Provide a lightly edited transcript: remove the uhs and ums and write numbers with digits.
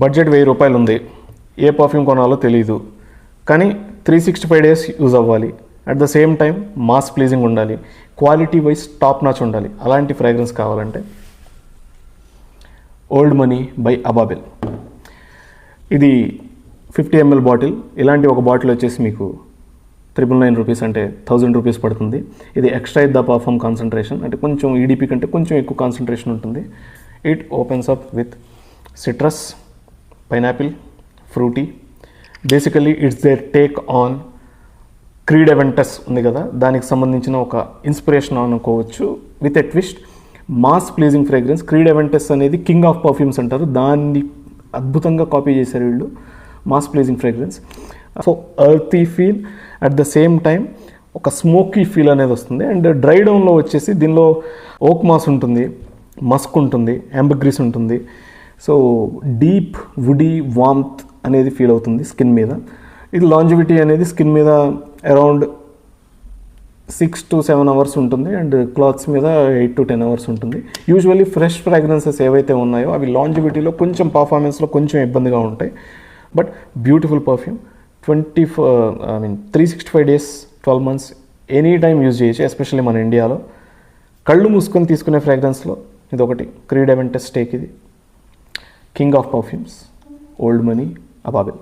Budget 1000 రూపాయలు ఉంది, ఏ perfume కొనాలో తెలియదు, కానీ 365 డేస్ యూజ్ అవ్వాలి, at the same time mass pleasing ఉండాలి, క్వాలిటీ వైజ్ టాప్ నాచ్ ఉండాలి, అలాంటి ఫ్రాగ్రెన్స్ కావాలంటే ఓల్డ్ మనీ బై అబాబెల్. ఇది 50 ml బాటిల్. ఇలాంటి ఒక బాటిల్ వచ్చేసి మీకు 999 రూపీస్, అంటే 1000 రూపీస్ పడుతుంది. ఇది ఎక్స్ట్రా ద పర్ఫ్యూమ్ కాన్సన్ట్రేషన్, అంటే కొంచెం ఈడిపి కంటే కొంచెం ఎక్కువ కాన్సన్ట్రేషన్ ఉంటుంది. It opens up with citrus, pineapple, fruity. Basically it's their take on Creed Aventus ఉంది కదా, దానికి సంబంధించిన ఒక ఇన్స్పిరేషన్ అనుకోవచ్చు, with a twist. Mass pleasing fragrance. Creed Aventus అనేది కింగ్ ఆఫ్ పర్ఫ్యూమ్స్ అంటారు, దాన్ని అద్భుతంగా కాపీ చేశారు వీళ్ళు. Mass pleasing fragrance. So ఎర్తీ feel, at the same time ఒక స్మోకీ ఫీల్ అనేది వస్తుంది. అండ్ డ్రై డౌన్లో వచ్చేసి దీనిలో ఓక్ మాస్ ఉంటుంది, మస్క్ ఉంటుంది, యాంబర్గ్రీస్ ఉంటుంది. సో డీప్ వుడీ వామ్త్ అనేది ఫీల్ అవుతుంది స్కిన్ మీద. ఇది లాంజివిటీ అనేది స్కిన్ మీద అరౌండ్ 6 to 7 అవర్స్ ఉంటుంది, అండ్ క్లాత్స్ మీద 8 to 10 అవర్స్ ఉంటుంది. యూజువల్లీ ఫ్రెష్ ఫ్రాగ్రెన్సెస్ ఏవైతే ఉన్నాయో అవి లాంజివిటీలో కొంచెం పర్ఫార్మెన్స్లో కొంచెం ఇబ్బందిగా ఉంటాయి. But beautiful perfume. 365 days, 12 months any time use చేయొచ్చు, ఎస్పెషల్లీ మన ఇండియాలో. కళ్ళు మూసుకొని తీసుకునే ఫ్రాగ్రెన్స్లో ఇది ఒకటి. క్రీడ్ ఎవెంటస్ టేక్ ఇది. King of perfumes, old money, అబాబెల్.